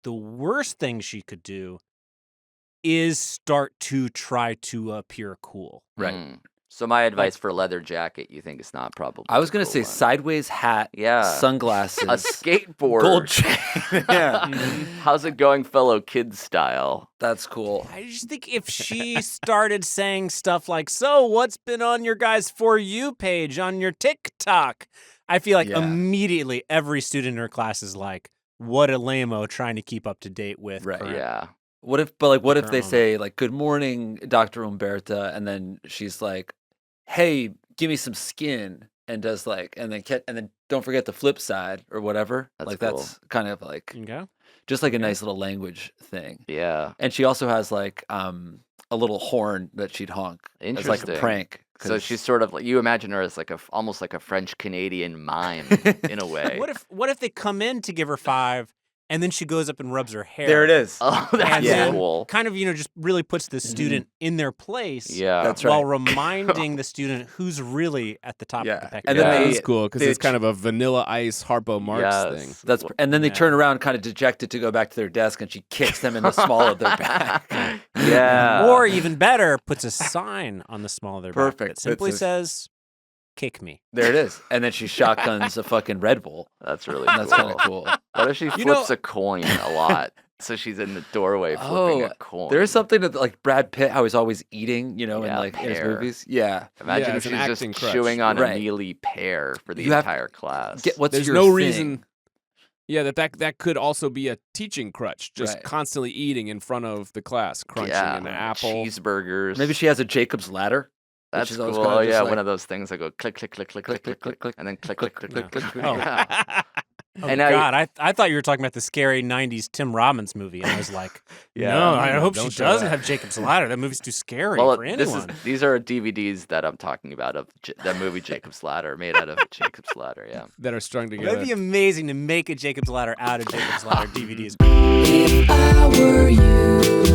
the worst thing she could do is start to try to appear cool. Right. So my advice for leather jacket, you think it's not probably. I was going to say sideways hat, sunglasses, a skateboard, gold chain. Yeah. How's it going, fellow kids style? That's cool. I just think if she started saying stuff like, so what's been on your guys' For You page on your TikTok? I feel like immediately every student in her class is like, what a lame-o trying to keep up to date with. Right. current. Yeah. What if they say like, good morning, Dr. Umberta, and then she's like, hey, give me some skin, and does like, and then don't forget the flip side or whatever. That's like cool. That's kind of like Okay. just like a nice little language thing. Yeah. And she also has like a little horn that she'd honk as like a prank. So she's sort of like, you imagine her as like almost like a French Canadian mime in a way. What if they come in to give her 5 and then she goes up and rubs her hair? There it is. Oh, that's cool. Kind of, just really puts the student in their place. Yeah. That's right. While reminding the student who's really at the top of the pecking And order. then That is cool because it's kind of a Vanilla Ice Harpo Marx thing. And then they turn around kind of dejected to go back to their desk, and she kicks them in the small of their back. Yeah. Or even better, puts a sign on the small of their back Perfect. that simply That says, kick me. There it is. And then she shotguns a fucking Red Bull. That's really That's kind of cool. What if she flips a coin a lot? So she's in the doorway flipping a coin. There is something that like Brad Pitt, how he's always eating, in like in his pear. movies. Yeah. Imagine if it's an she's acting just crutch. chewing on Right. a mealy pear for the You have- entire class. What's There's your no thing? reason. Yeah, that could also be a teaching crutch, just Right. constantly eating in front of the class, crunching an apple. Cheeseburgers. Maybe she has a Jacob's ladder. That's which is always cool. kinda just Yeah, like- one of those things that go click, click, click, click, click, click, click, click, and then click, click, click, click, click. Oh. Yeah. Oh, And now God, I thought you were talking about the scary 90s Tim Robbins movie. And I was like, no, I hope she don't show doesn't that. have Jacob's Ladder. That movie's too scary Well, for anyone. these are DVDs that I'm talking about of that movie Jacob's Ladder, made out of Jacob's Ladder. Yeah. That are strung together. That'd be amazing to make a Jacob's Ladder out of Jacob's Ladder DVDs. If I were you.